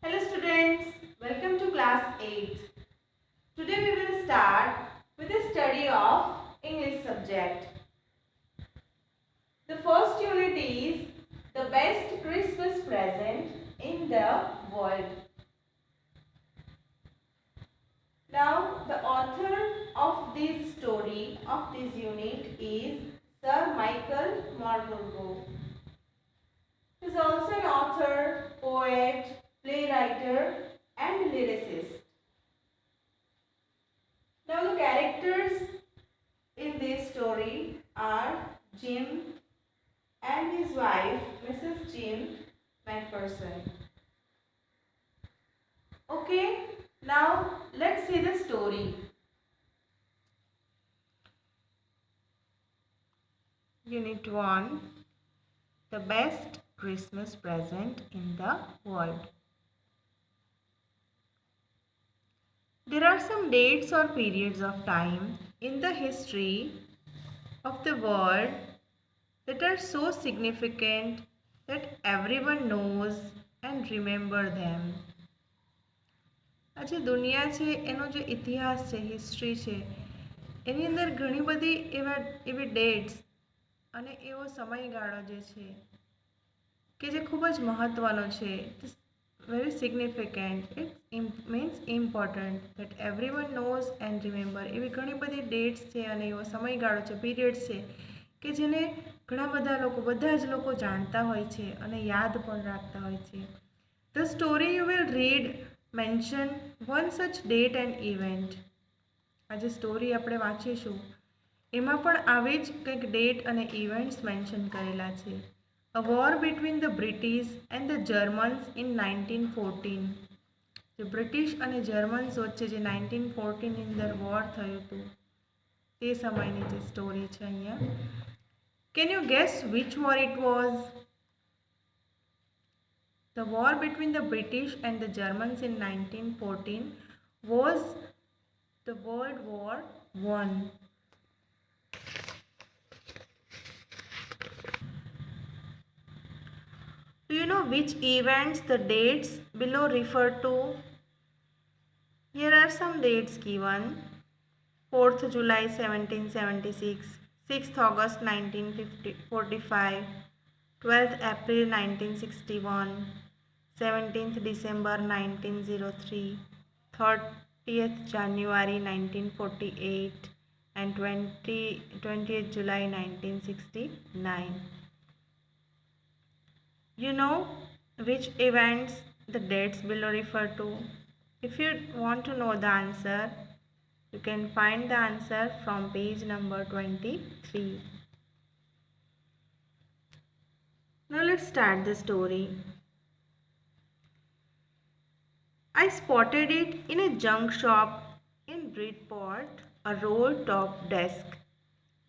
Hello students, welcome to class 8. Today we will start with the study of English subject. The first unit is the best Christmas present in the world. Now the author of this story of this unit is Sir Michael Marlborough. He is also an author, poet, playwright and lyricist. Now the characters in this story are Jim and his wife Mrs. Jim Macpherson. Okay, now let's see the story. Unit 1, the best Christmas present in the world. There are some dates or periods of time in the history of the world that are so significant that everyone knows and remember them. આજે દુનિયા છે એનો જે ઇતિહાસ છે, history છે, એની અંદર ઘણી બધી એવી ડેટ્સ અને એવો સમયગાળો જે છે કે જે ખૂબ જ મહત્ત્વનો છે, very significant, it means important that everyone knows and remember. એવી ઘણી બધી ડેટ્સ છે અને એવો સમયગાળો છે, પીરિયડ્સ છે કે જેને ઘણા બધા લોકો જાણતા હોય છે અને યાદ પણ રાખતા હોય છે. The story you will read mention one such date and event. આ જે સ્ટોરી આપણે વાંચીશું એમાં પણ આવી જ કંઈક ડેટ અને ઇવેન્ટ્સ મેન્શન કરેલા છે. A war between the British and the Germans in 1914. જે બ્રિટિશ અને જર્મન્સ વચ્ચે જે 1914 ની અંદર વોર થયું હતું તે સમયની જે સ્ટોરી છે અહીંયા. Can you guess which war it was? The war between the British and the Germans in 1914 was the World War I. Do you know which events the dates below refer to? Here are some dates given. 4th July 1776, 6th August 1945, 12th April 1961, 17th December 1903, 30th January 1948 and 20th July 1969. You know which events the dates below refer to? If you want to know the answer, you can find the answer from page number 23. Now let's start the story. I spotted it in a junk shop in Bridport, a roll-top desk.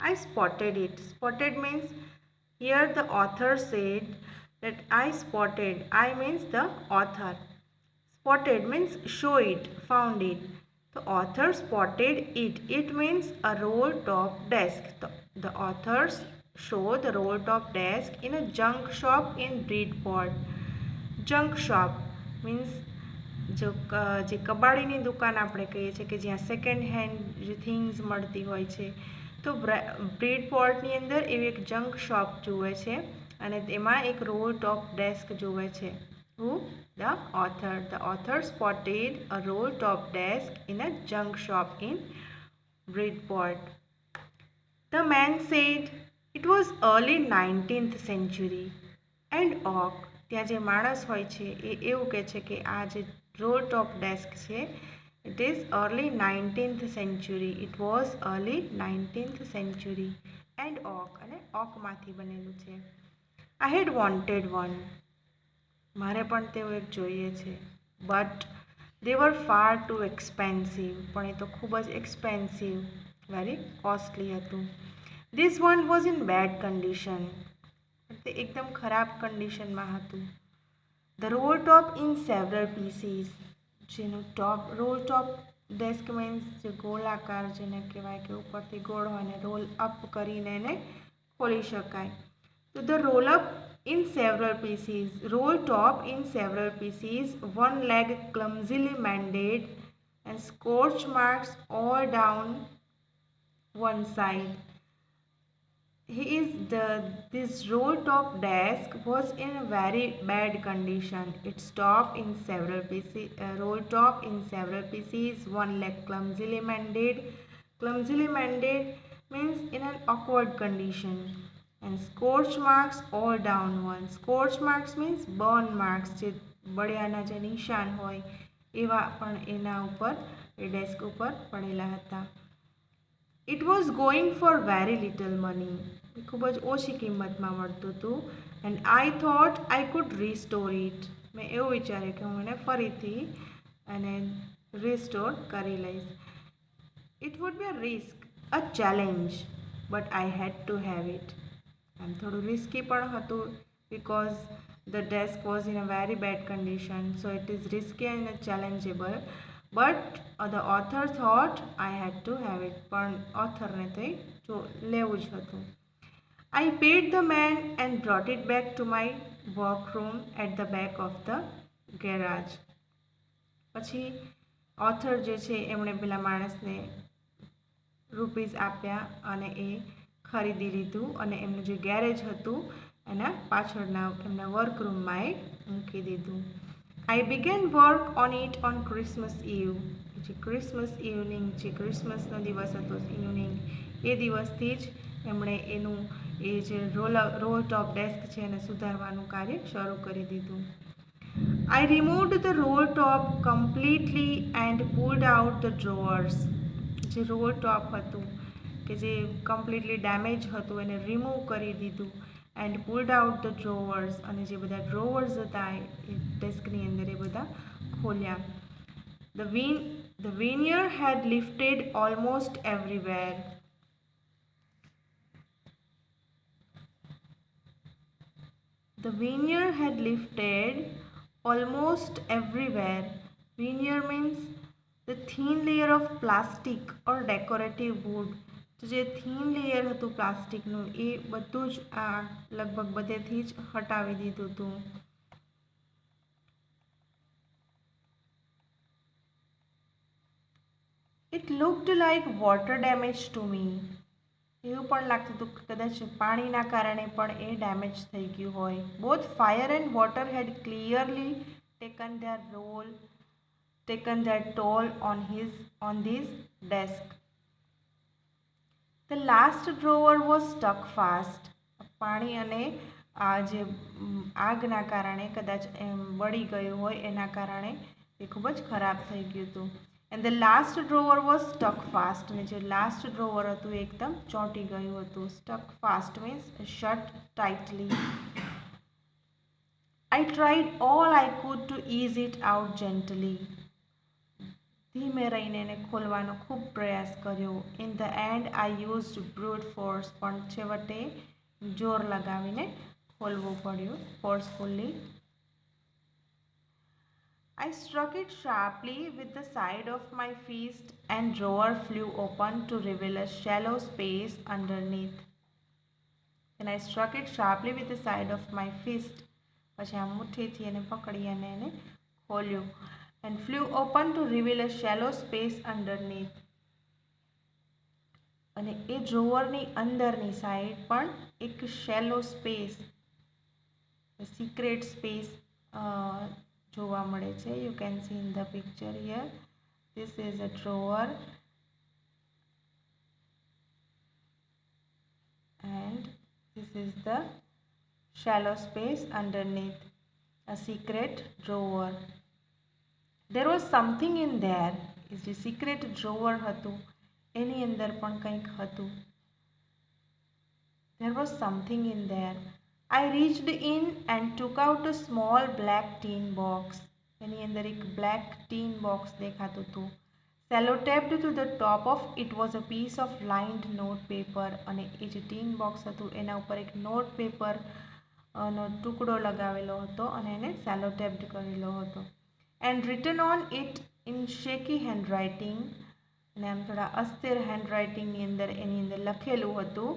I spotted it. Spotted means here the author said that I spotted. I means the author. Spotted means show it, found it. The author spotted it. It means a roll-top desk. The authors show the roll-top desk in a junk shop in Bridport. Junk shop means જે કબાડીની દુકાન આપણે કહીએ છીએ કે જ્યાં second hand જે things મળતી હોય છે, તો બ્રીડપોર્ટની અંદર એવી એક જંક શોપ જુએ છે અને તેમાં એક રોલ ટોપ ડેસ્ક જુએ છે. Who? The author. The author spotted a roll top desk in a junk shop in Bridport. The man said it was early 19th century and oak. ત્યાં જે માણસ હોય છે એ એવું કહે છે કે આ જે રોલ ટોપ ડેસ્ક છે it is early 19th century. It was early 19th century and oak અને ઓકમાંથી બનેલું છે. I had wanted one. મારે પણ તેવું એક જોઈએ છે. But they were far too expensive. પણ એ તો ખૂબ જ એક્સપેન્સિવ, very costly હતું. This one was in bad condition. તે એકદમ ખરાબ કન્ડિશનમાં હતું. The roll top in several pieces. જેનું ટોપ રોલ ટોપ ડેસ્ક મીન્સ જે ગોળાકાર જેને કહેવાય કે ઉપરથી ગોળ હોય ને રોલ અપ કરીને એને ખોલી શકાય. તો the roll up in several pieces, roll top in several pieces, one leg clumsily mended, and scorch marks all down one side. This roll top desk was in a very bad condition. Its top in several pieces, roll top in several pieces, one leg clumsily mended. Clumsily mended means in an awkward condition. And scorch marks all down one. Scorch marks means burn marks, જે બળિયાના જે નિશાન હોય એવા પણ એના ઉપર એ desk ઉપર પડેલા હતા. It was going for very little money. ખૂબ જ ઓછી કિંમતમાં મળતું હતું. And I thought I could restore it. મેં એવું વિચાર્યું કે હું એને ફરીથી અને રિસ્ટોર કરી લઈશ. It would be a risk, a challenge, but I had to have it. આમ થોડું રિસ્કી પણ હતું because the desk was in a very bad condition, so it is risky and challengeable. But the author thought I had to have it. પણ ઓથરને તે લેવું જ હતું. I paid the man and brought it back to my workroom at the back of the garage. પછી author જે છે એમણે પેલા માણસને રૂપીઝ આપ્યા અને એ ખરીદી લીધું અને એમનું જે ગેરેજ હતું એના પાછળના એમના વર્કરૂમમાં એ મૂકી દીધું. I began work on it on Christmas Eve. જે ક્રિસમસ ઇવનિંગ જે ક્રિસમસનો દિવસ હતો ઇવનિંગ એ દિવસથી જ એમણે એનું એ જે રોલ ટોપ ડેસ્ક છે એને સુધારવાનું કાર્ય શરૂ કરી દીધું. I removed the roll top completely and pulled out the drawers. જે રોલ ટોપ હતું કે જે કમ્પ્લીટલી ડેમેજ હતું એને રિમૂવ કરી દીધું. એન્ડ પુલ્ડ આઉટ ધ ડ્રોવર્સ અને જે બધા ડ્રોવર્સ હતા એ ડેસ્કની અંદર એ બધા ખોલ્યા. The veneer had lifted almost everywhere. The veneer had lifted almost everywhere. Veneer means the thin layer of plastic or decorative wood. તો જે થીન લેયર હતું પ્લાસ્ટિકનું એ બધું જ આ લગભગ બધેથી જ હટાવી દીધું હતું. It looked like water damage to me. એવું પણ લાગતું હતું કે કદાચ પાણીના કારણે પણ એ ડેમેજ થઈ ગયું હોય. Both fire and water had clearly taken their toll on this desk. The last drawer was stuck fast. પાણી અને આ જે આગના કારણે કદાચ બળી ગયું હોય એના કારણે એ ખૂબ જ ખરાબ થઈ ગયું હતું. And the last drawer was stuck fast. અને જે લાસ્ટ ડ્રોવર હતું એ એકદમ ચોંટી ગયું હતું. Stuck fast means shut tightly. I tried all I could to ease it out gently. ધીમે રહીને એને ખોલવાનો ખૂબ પ્રયાસ કર્યો. In the end I used brute force. પણ છેવટે જોર લગાવીને ખોલવું પડ્યું forcefully. I struck it sharply with the side of my fist and drawer flew open to reveal a shallow space underneath. Then I struck it sharply with the side of my fist. પછી આ મુઠ્ઠીથી એને પકડી અને એને ખોલ્યું. And flew open to reveal a shallow space underneath. અને એ ડ્રોવરની અંદરની side પણ એક શેલો સ્પેસ સિક્રેટ સ્પેસ જોવા મળે છે. You can see in the picture here. This is a drawer and this is the shallow space underneath, a secret drawer. There was something in there. એ જે secret drawer હતું એની અંદર પણ કંઈક હતું. There was something in there. I reached in and took out a small black tin box. એની અંદર એક black tin box દેખાતું હતું. Sellotaped to the top of it was a piece of lined note paper. અને એ જે tin box હતું એના ઉપર એક નોટ પેપર નો ટુકડો લગાવેલો હતો અને એને સેલોટેપ્ડ કરેલો હતો. And written on it in shaky handwriting. અને આમ થોડા અસ્થિર હેન્ડરાઇટિંગની અંદર એની અંદર લખેલું હતું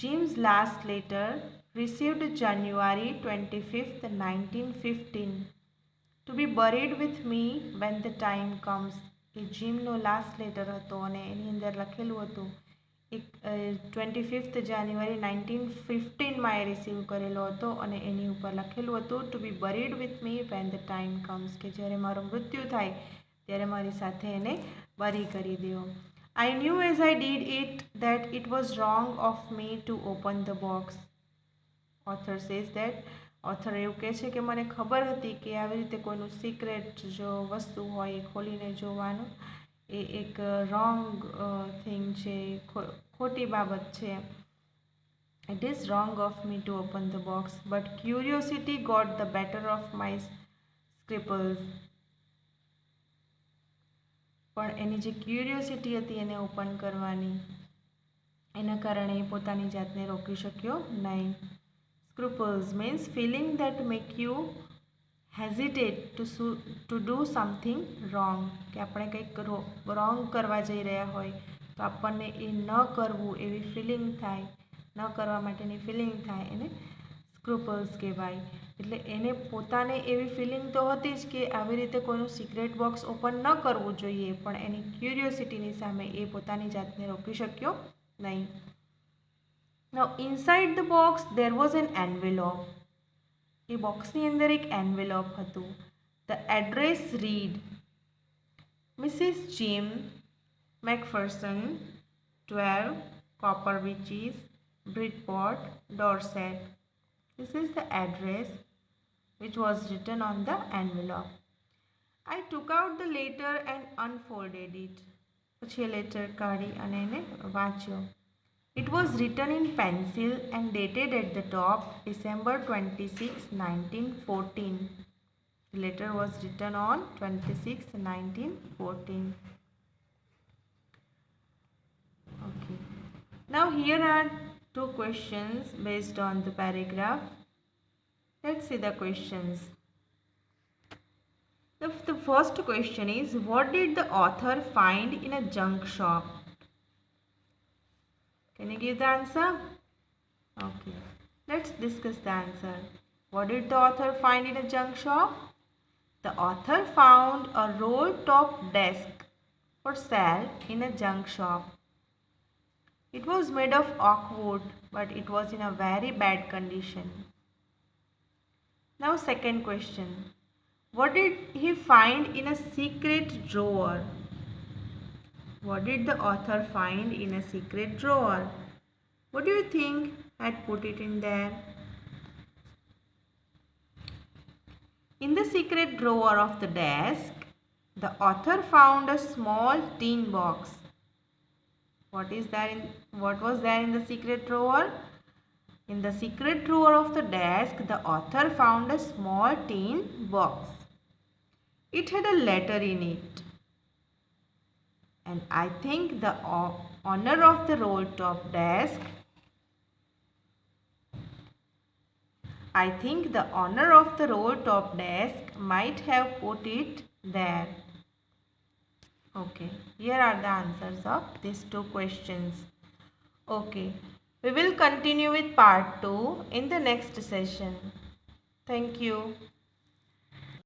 Jim's last letter received January 25th, 1915. To be buried with me when the time comes. એ જીમનો લાસ્ટ લેટર હતો અને એની અંદર લખેલું હતું 25th જાન્યુઆરી 1915માં એ રિસીવ કરેલો હતો અને એની ઉપર લખેલું હતું to be buried with me when the time comes, કે જ્યારે મારું મૃત્યુ થાય ત્યારે મારી સાથે એને બરી કરી દો. I knew as I did it that it was wrong of me to open the box. Author says that author એવું કહે છે કે મને ખબર હતી કે આવી રીતે કોઈનું સિક્રેટ જો વસ્તુ હોય એ ખોલીને જોવાનું એ એક રોંગ થિંગ છે, ખોટી બાબત છે. It is wrong of me to open the box but curiosity got the better of my scruples. પણ એની જે ક્યુરિયોસિટી હતી એને ઓપન કરવાની એના કારણે એ પોતાની જાતને રોકી શક્યો નહીં. Scruples means feeling that make you hesitate to do something wrong. કે આપણે કંઈક રોંગ કરવા જઈ રહ્યા હોય તો આપણને એ ન કરવું એવી ફિલિંગ થાય, ન કરવા માટેની ફિલિંગ થાય, એને સ્ક્રુપલ્સ કહેવાય. એટલે એને પોતાને એવી ફિલિંગ તો હતી જ કે આવી રીતે કોઈનું સિક્રેટ બોક્સ ઓપન ન કરવું જોઈએ, પણ એની ક્યુરિયોસિટીની સામે એ પોતાની જાતને રોકી શક્યો નહીં. Now inside the box there was an envelope. એ બોક્સની અંદર એક એન્વેલોપ હતું. The address read Mrs. Jim McPherson, 12 Copper Beaches, Bridport, Dorset. This is the address which was written on the envelope. I took out the letter and unfolded it. પછી letter કાઢી અને એને વાંચ્યો. It was written in pencil and dated at the top December 26, 1914. The letter was written on 26, 1914. Okay. Now here are two questions based on the paragraph. Let's see the questions. The first question is, what did the author find in a junk shop? Can you give the answer? Okay. Let's discuss the answer. What did the author find in a junk shop? The author found a roll-top desk for sale in a junk shop. It was made of oak wood, but it was in a very bad condition. Now second question. What did he find in a secret drawer? What did the author find in a secret drawer? What do you think had put it in there? In the secret drawer of the desk, the author found a small tin box. What was there in the secret drawer? In the secret drawer of the desk, the author found a small tin box. It had a letter in it. And I think the owner of the roll-top desk might have put it there. Okay, here are the answers of these two questions. Okay, we will continue with part 2 in the next session. Thank you.